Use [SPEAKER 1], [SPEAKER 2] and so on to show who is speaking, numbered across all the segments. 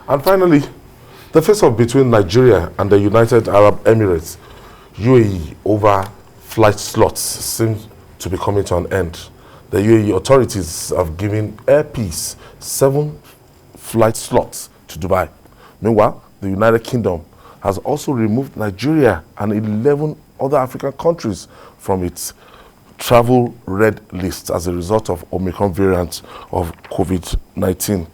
[SPEAKER 1] And finally, the face-off between Nigeria and the United Arab Emirates, UAE, over flight slots seems to be coming to an end. The UAE authorities have given Airpeace 7 flight slots to Dubai. Meanwhile, the United Kingdom has also removed Nigeria and 11 other African countries from its travel red list as a result of Omicron variant of COVID-19.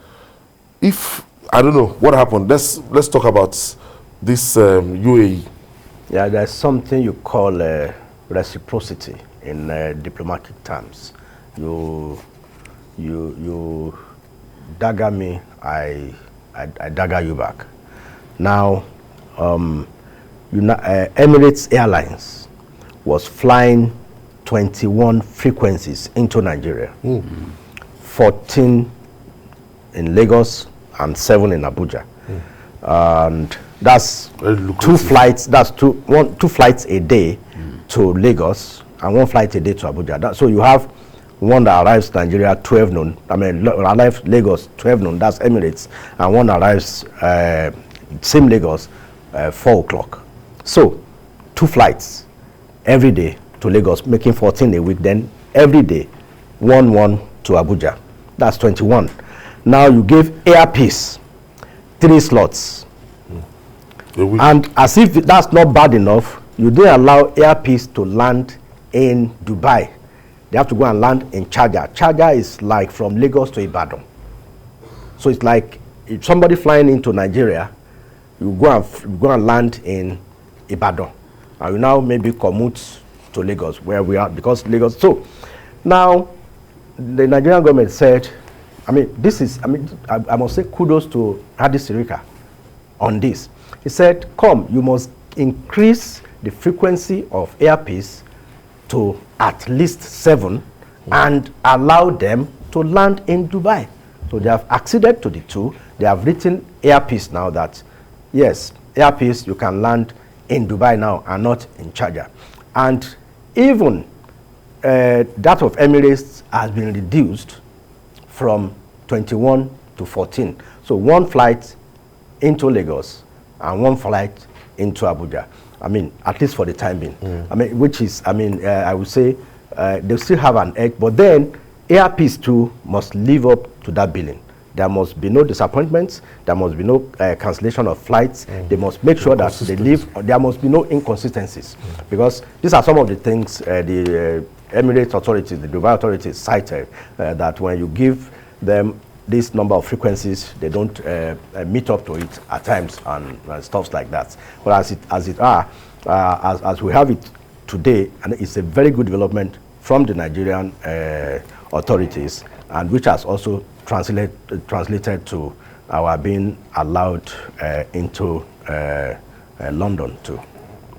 [SPEAKER 1] I don't know what happened. Let's talk about this UAE.
[SPEAKER 2] Yeah, there's something you call reciprocity in diplomatic terms. You dagger me, I dagger you back. Now, Emirates Airlines was flying 21 frequencies into Nigeria, 14 in Lagos and 7 in Abuja, and that's 2 flights. That's two flights a day to Lagos and 1 flight a day to Abuja. So you have one that arrives Nigeria 12 noon. Arrives Lagos 12 noon. That's Emirates, and one arrives same Lagos 4 o'clock. So 2 flights every day to Lagos, making 14 a week. Then every day 1 to Abuja. That's 21. Now you give Airpeace 3 slots. And as if that's not bad enough, you didn't allow Airpeace to land in Dubai. They have to go and land in Sharjah. Sharjah is like from Lagos to Ibadan. So it's like if somebody flying into Nigeria, you go and land in Ibadan, and you now maybe commute to Lagos, where we are, because Lagos. So now the Nigerian government said, I must say kudos to Hadi Sirika on this. He said, you must increase the frequency of Airpeace to at least 7 and allow them to land in Dubai. So they have acceded to the 2. They have written Airpeace now that, yes, Airpeace, you can land in Dubai now and not in Sharjah. And even that of Emirates has been reduced from 21 to 14. So 1 flight into Lagos and 1 flight into Abuja. At least for the time being. Which is, I would say they still have an edge, but then Airpeace too must live up to that billing. There must be no disappointments. There must be no cancellation of flights. They must make sure that they live. There must be no inconsistencies, because these are some of the things the Emirates authorities, the Dubai authorities cited, that when you give them this number of frequencies, they don't meet up to it at times and stuff like that. But as we have it today, and it's a very good development from the Nigerian authorities, and which has also translated to our being allowed into London too.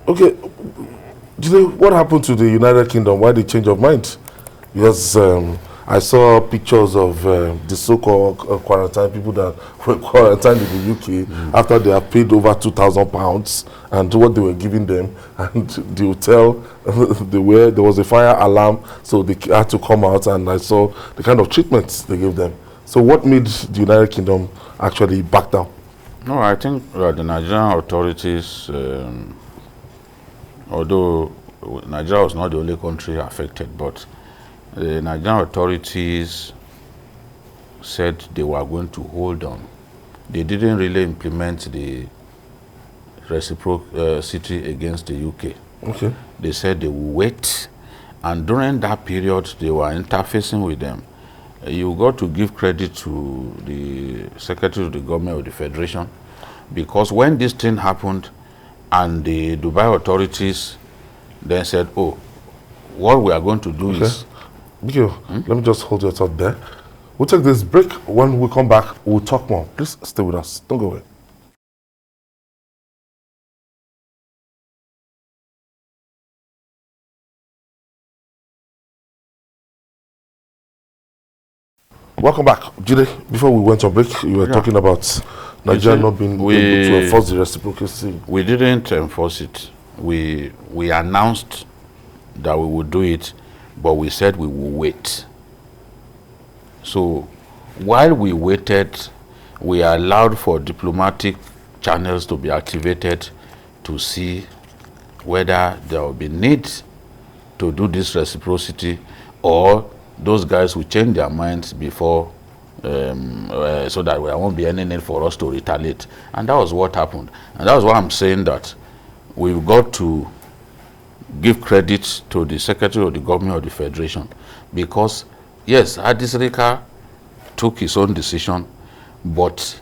[SPEAKER 1] Okay, what happened to the United Kingdom? Why the change of mind? Because I saw pictures of the so-called quarantine people that were quarantined in the UK after they have paid over £2,000 and what they were giving them, and the hotel there was a fire alarm, so they had to come out, and I saw the kind of treatments they gave them. So what made the United Kingdom actually back down?
[SPEAKER 3] No, I think the Nigerian authorities, although Nigeria was not the only country affected, but the Nigerian authorities said they were going to hold on. They didn't really implement the reciprocity against the UK.
[SPEAKER 1] Okay.
[SPEAKER 3] They said they will wait, and during that period they were interfacing with them. You got to give credit to the Secretary of the Government of the Federation, because when this thing happened and the Dubai authorities then said, oh, what we are going to do is...
[SPEAKER 1] Let me just hold your thought there. We'll take this break. When we come back, we'll talk more. Please stay with us. Don't go away. Welcome back. Jide, before we went on break, you were talking about Nigeria not being able to enforce the reciprocity.
[SPEAKER 3] We didn't enforce it. We announced that we would do it, but we said we will wait. So while we waited, we allowed for diplomatic channels to be activated to see whether there will be need to do this reciprocity, or those guys will change their minds before, so that there won't be any need for us to retaliate. And that was what happened. And that was why I'm saying that we've got to give credit to the Secretary of the Government of the Federation, because yes, Adisreka took his own decision, but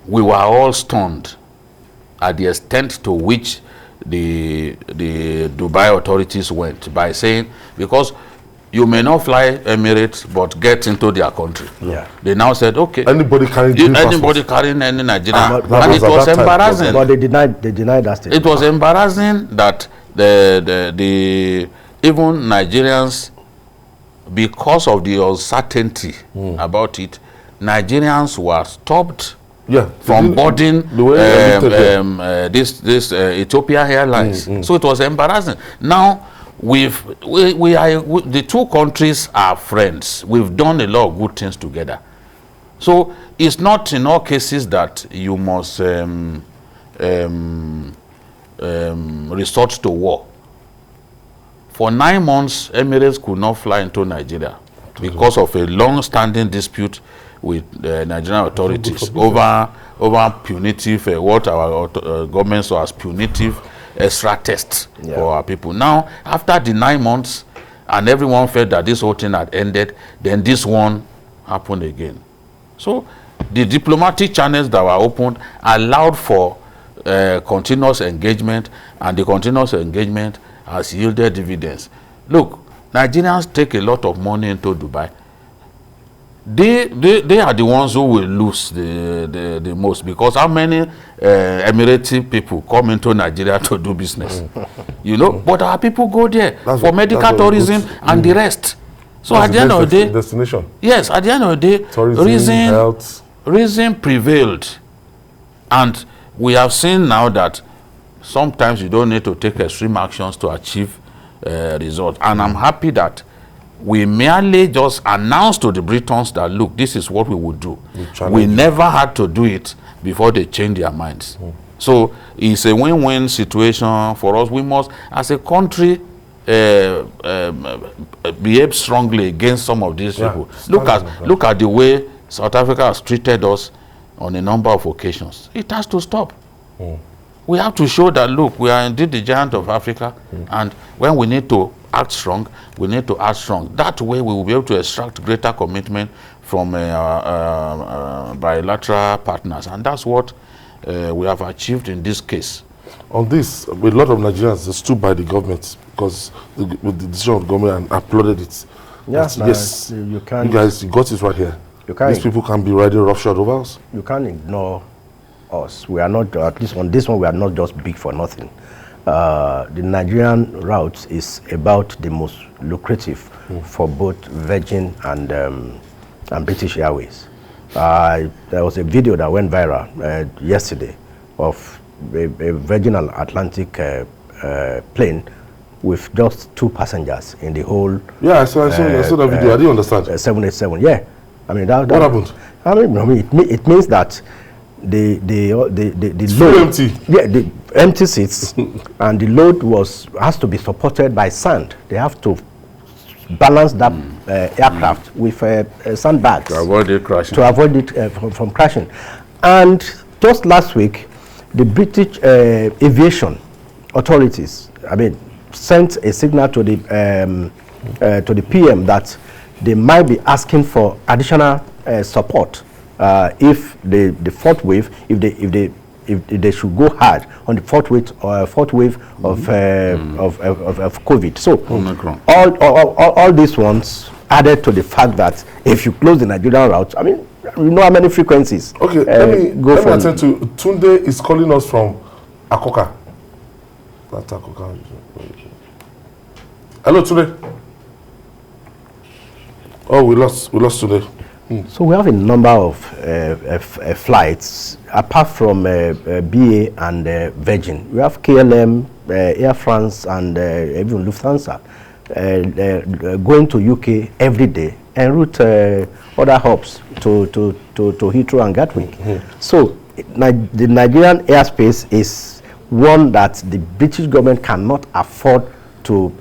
[SPEAKER 3] we were all stunned at the extent to which the Dubai authorities went by saying, because you may not fly Emirates but get into their country.
[SPEAKER 2] Yeah.
[SPEAKER 3] They now said, okay,
[SPEAKER 1] anybody carrying
[SPEAKER 3] any Nigerian, and
[SPEAKER 1] was
[SPEAKER 3] it
[SPEAKER 1] at
[SPEAKER 3] was
[SPEAKER 1] that time,
[SPEAKER 3] embarrassing.
[SPEAKER 2] But they denied that statement.
[SPEAKER 3] It was embarrassing that the even Nigerians, because of the uncertainty about it, Nigerians were stopped from boarding this Ethiopia Airlines. So it was embarrassing. Now the two countries are friends. We've done a lot of good things together. So it's not in all cases that you must resort to war. For 9 months, Emirates could not fly into Nigeria because of a long-standing dispute with Nigerian authorities over punitive, what our government saw as punitive extra tests for our people. Now, after the 9 months, and everyone felt that this whole thing had ended, then this one happened again. So the diplomatic channels that were opened allowed for continuous engagement, and the continuous engagement has yielded dividends. Look, Nigerians take a lot of money into Dubai. They are the ones who will lose the most, because how many Emirati people come into Nigeria to do business? You know, but our people go there for medical tourism and the rest. So at the end of the day,
[SPEAKER 1] destination.
[SPEAKER 3] Yes, at the end of the day,
[SPEAKER 1] Tourism,
[SPEAKER 3] reason prevailed, and we have seen now that sometimes you don't need to take extreme actions to achieve results. And I'm happy that we merely just announced to the Britons that, look, this is what we would do. We never had to do it before they changed their minds. So it's a win-win situation for us. We must, as a country, behave strongly against some of these people. Look at the way South Africa has treated us on a number of occasions. It has to stop. We have to show that, look, we are indeed the giant of Africa, and when we need to act strong, we need to act strong. That way we will be able to extract greater commitment from bilateral partners, and that's what we have achieved in this case.
[SPEAKER 1] On this, a lot of Nigerians stood by the government because with the decision of the government and applauded it. Yes, you guys, you got it right here. These people can be riding roughshod over us.
[SPEAKER 2] You can't ignore us. We are not, at least on this one, we are not just big for nothing. The Nigerian route is about the most lucrative for both Virgin and British Airways. There was a video that went viral yesterday of a Virgin Atlantic plane with just 2 passengers in the whole.
[SPEAKER 1] Yeah, I saw that video. I didn't understand.
[SPEAKER 2] 787. Yeah, I mean that.
[SPEAKER 1] What happened?
[SPEAKER 2] I mean, it means that the load
[SPEAKER 1] empty.
[SPEAKER 2] Yeah, the empty seats, and the load has to be supported by sand. They have to balance that aircraft with sandbags
[SPEAKER 3] to avoid it crashing.
[SPEAKER 2] From crashing. And just last week, the British aviation authorities, I mean, sent a signal to the PM that they might be asking for additional support if the fourth wave, if they should go hard on the fourth wave of COVID. So all these ones added to the fact that if you close the Nigerian route, I mean, you know how many frequencies.
[SPEAKER 1] Okay, let me attend to Tunde is calling us from Akoka. That's Akoka. Hello, Tunde. Oh, we lost Tunde.
[SPEAKER 2] So we have a number of flights apart from BA and Virgin. We have KLM, Air France, and even Lufthansa. going to UK every day en route other hubs to Heathrow and Gatwick. So the Nigerian airspace is one that the British government cannot afford to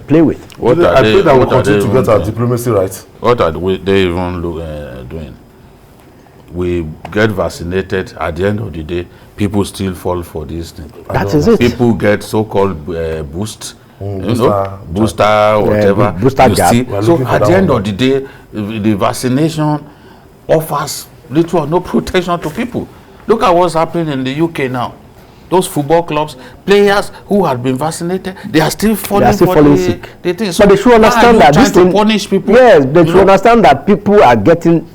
[SPEAKER 2] play with.
[SPEAKER 1] I pray that we continue to get our diplomacy right.
[SPEAKER 3] What are they even doing? We get vaccinated. At the end of the day, people still fall for this thing.
[SPEAKER 2] That is it.
[SPEAKER 3] People get so-called boost. Booster, whatever.
[SPEAKER 2] Booster jab.
[SPEAKER 3] So at the end of the day, the vaccination offers little or no protection to people. Look at what's happening in the UK now. Those football clubs, players who have been vaccinated, they are still falling
[SPEAKER 2] sick.
[SPEAKER 3] The thing. So
[SPEAKER 2] but they should understand that this
[SPEAKER 3] to punish people.
[SPEAKER 2] Yes, they should understand that people are getting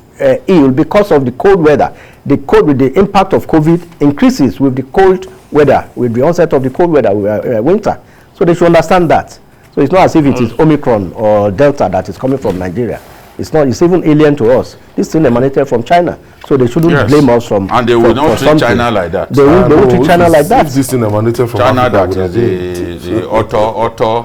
[SPEAKER 2] ill because of the cold weather. The impact of COVID increases with the cold weather, with the onset of the cold weather, winter. So they should understand that. So it's not as if it is Omicron or Delta that is coming from Nigeria. It's not. It's even alien to us. This thing emanated from China. So they shouldn't blame us from.
[SPEAKER 3] And they will not treat China like that.
[SPEAKER 2] They will treat China like that.
[SPEAKER 1] If this thing emanated from
[SPEAKER 3] China,
[SPEAKER 1] Africa,
[SPEAKER 3] that is the author.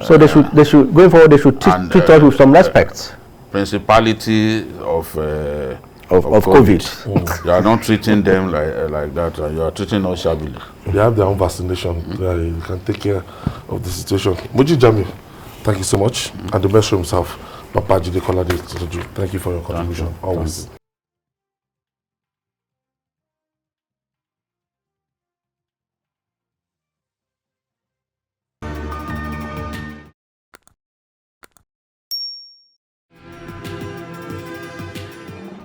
[SPEAKER 2] So they should going forward. They should treat us with some respect.
[SPEAKER 3] Principality of
[SPEAKER 2] COVID.
[SPEAKER 3] You are not treating them like that. You are treating us shabbily.
[SPEAKER 1] They have their own vaccination. You can take care of the situation. Muji Jami, thank you so much. And the maestro himself, Papa Jide Kolade, thank you for your contribution. Always.